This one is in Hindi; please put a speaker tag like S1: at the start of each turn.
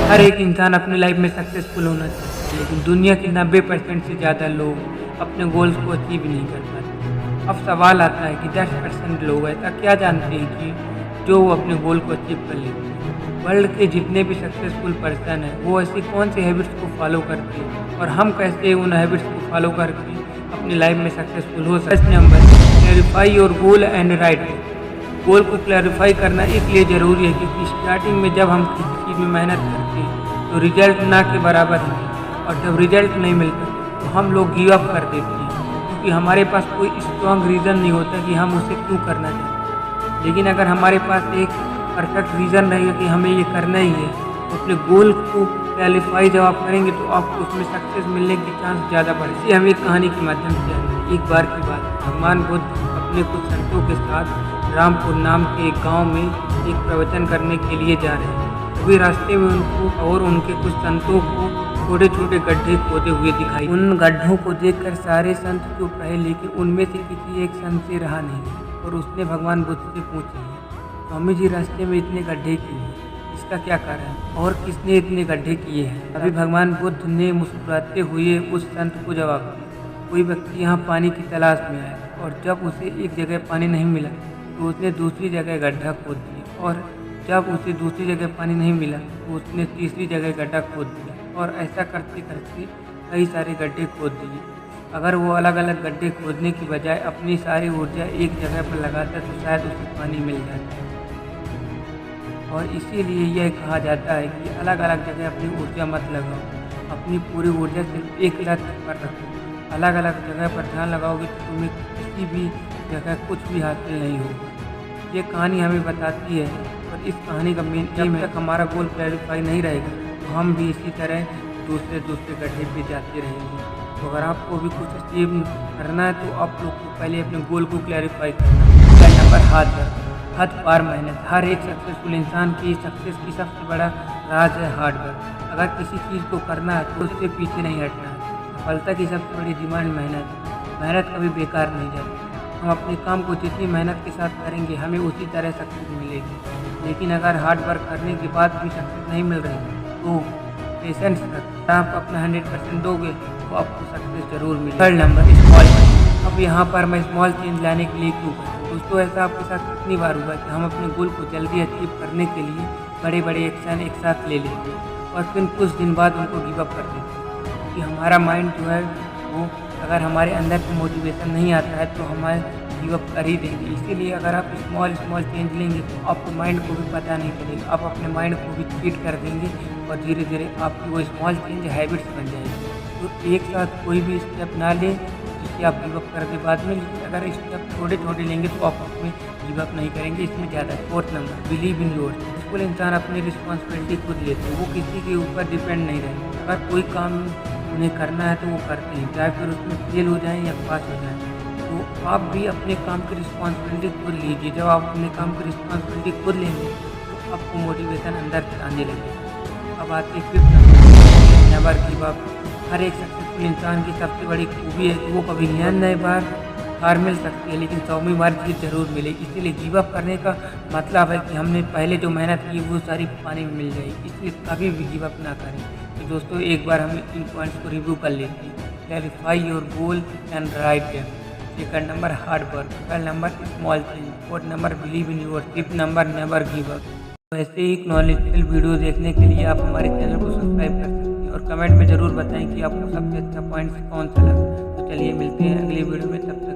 S1: हर एक इंसान अपनी लाइफ में सक्सेसफुल होना चाहता है, लेकिन दुनिया के 90% से ज़्यादा लोग अपने गोल्स को अचीव नहीं कर पाते। अब सवाल आता है कि 10% लोग ऐसा क्या जानते हैं कि जो वो अपने गोल को अचीव कर लेते हैं। वर्ल्ड के जितने भी सक्सेसफुल पर्सन हैं वो ऐसी कौन सी हैबिट्स को फॉलो करते हैं और हम कैसे उन हैबिट्स को फॉलो करके अपनी लाइफ में सक्सेसफुल हो सकते हैं। Number, clarify your goal and write. Goal को क्लैरिफाई करना इसलिए ज़रूरी है क्योंकि स्टार्टिंग में जब हम किसी चीज़ में मेहनत करते हैं तो रिजल्ट ना के बराबर है, और जब रिजल्ट नहीं मिलता तो हम लोग गिव अप कर देते हैं क्योंकि हमारे पास कोई स्ट्रॉन्ग रीज़न नहीं होता कि हम उसे क्यों करना चाहते हैं। लेकिन अगर हमारे पास एक परफेक्ट रीज़न रहेगा कि हमें ये करना ही है तो अपने गोल को क्लैरिफाई जब आप करेंगे तो आपको उसमें सक्सेस मिलने के चांस ज़्यादा बढ़े। इसे हम एक कहानी के माध्यम से जानेंगे। एक बार की बात, भगवान बुद्ध अपने कुछ संतों के साथ रामपुर नाम के एक गांव में एक प्रवचन करने के लिए जा रहे हैं। तभी रास्ते में उनको और उनके कुछ संतों को छोटे छोटे गड्ढे खोदे हुए दिखाई। उन गड्ढों को देखकर सारे संत चुप रहे, लेकिन उनमें से किसी एक संत से रहा नहीं और उसने भगवान बुद्ध से पूछा, स्वामी जी रास्ते में इतने गड्ढे क्यों हैं? इसका क्या कारण और किसने इतने गड्ढे किए हैं? अभी भगवान बुद्ध ने मुस्कुराते हुए उस संत को जवाब दिया, कोई व्यक्ति यहाँ पानी की तलाश में आया और जब उसे एक जगह पानी नहीं मिला तो उसने दूसरी जगह गड्ढा खोद दिया, और जब उसे दूसरी जगह पानी नहीं मिला तो उसने तीसरी जगह गड्ढा खोद दिया, और ऐसा करते करते कई सारे गड्ढे खोद दिए। अगर वो अलग अलग गड्ढे खोदने की बजाय अपनी सारी ऊर्जा एक जगह पर लगाता तो शायद उसे पानी मिल जाता। और इसीलिए यह कहा जाता है कि अलग अलग जगह अपनी ऊर्जा मत लगाओ, अपनी पूरी ऊर्जा सिर्फ एक लक्ष्य पर रखो। अलग अलग जगह पर ध्यान लगाओगे तो तुम्हें किसी भी जगह कुछ भी हासिल नहीं होगा। ये कहानी हमें बताती है, और इस कहानी का मेन एम है, जब तक हमारा गोल क्लैरिफाई नहीं रहेगा तो हम भी इसी तरह दूसरे गड्ढे पे जाते रहेंगे। तो अगर आपको भी कुछ अचीव करना है तो आप लोग को पहले अपने गोल को क्लैरिफाई करना है। नंबर, हद पार मेहनत। हर एक सक्सेसफुल इंसान की सक्सेस की सबसे बड़ा राज है हार्ड वर्क। अगर किसी चीज़ को करना है तो उससे पीछे नहीं हटना है। सफलता की सबसे बड़ी डिमांड मेहनत है। मेहनत कभी बेकार नहीं जाती। हम अपने काम को जितनी मेहनत के साथ करेंगे हमें उसी तरह सक्सेस मिलेगी। लेकिन अगर हार्ड वर्क करने के बाद भी सक्सेस नहीं मिल रही तो पेशेंस रखें। आप अपना 100% दोगे तो आपको सक्सेस जरूर मिलेगी। Third number, small change. अब यहाँ पर मैं स्मॉल चेंज लाने के लिए क्यों कहूँ? दोस्तों, ऐसा आपके साथ कितनी बार हुआ कि हम अपने गोल को जल्दी अचीव करने के लिए बड़े बड़े एक्शन एक साथ ले लेते हैं और फिर कुछ दिन बाद उनको गिव अप कर देते हैं क्योंकि हमारा माइंड जो है वो, अगर हमारे अंदर से मोटिवेशन नहीं आता है तो हमारे गिव अप कर ही देंगे। इसीलिए अगर आप स्मॉल चेंज लेंगे तो आपको माइंड को भी पता नहीं चलेगा, आप अपने माइंड को भी चीट कर देंगे और धीरे धीरे आपकी वो स्मॉल चेंज हैबिट्स बन जाएगी। तो एक साथ कोई भी स्टेप ना लें जिससे आप गिव अप कर दे बाद में, लेकिन अगर स्टेप छोटे छोटे लेंगे तो आप उसमें गिव अप नहीं करेंगे, इसमें ज़्यादा। Fourth number, believe in your. बिल्कुल इंसान अपनी रिस्पॉन्सिबिलिटी खुद लेते हैं, वो किसी के ऊपर डिपेंड नहीं रहेंगे। अगर कोई काम उन्हें करना है तो वो करते हैं, चाहे फिर उसमें फेल हो जाएं या पास हो जाएं। तो आप भी अपने काम की रिस्पॉन्सिबिलिटी खुद लीजिए। जब आप अपने काम की रिस्पॉन्सिबिलिटी खुद लेंगे तो आपको मोटिवेशन अंदर से आने लगेगा। अब आते हैं fifth number, never give up. हर एक सक्सेसफुल इंसान की सबसे बड़ी खूबी है कि वो कभी 99 बार हार मिल सकती है लेकिन 100वीं बार जीत जरूर मिलेगी। इसीलिए गिव अप करने का मतलब है कि हमने पहले जो मेहनत की वो सारी पानी में मिल जाएगी, इसलिए कभी भी गिव अप ना करें। तो दोस्तों, एक बार हम इन पॉइंट्स को रिव्यू कर लेते हैं। Clarify your goal and write them. Second number, hard work. Third number, small change. Fourth number, believe in your. Fifth number, never give up. तो ऐसे ही नॉलेजफुल वीडियो देखने के लिए आप हमारे चैनल को सब्सक्राइब कर सकते हैं और कमेंट में ज़रूर बताएं कि आपको सबसे अच्छा पॉइंट कौन सा लगा। तो चलिए मिलते हैं अगली वीडियो में, तब तक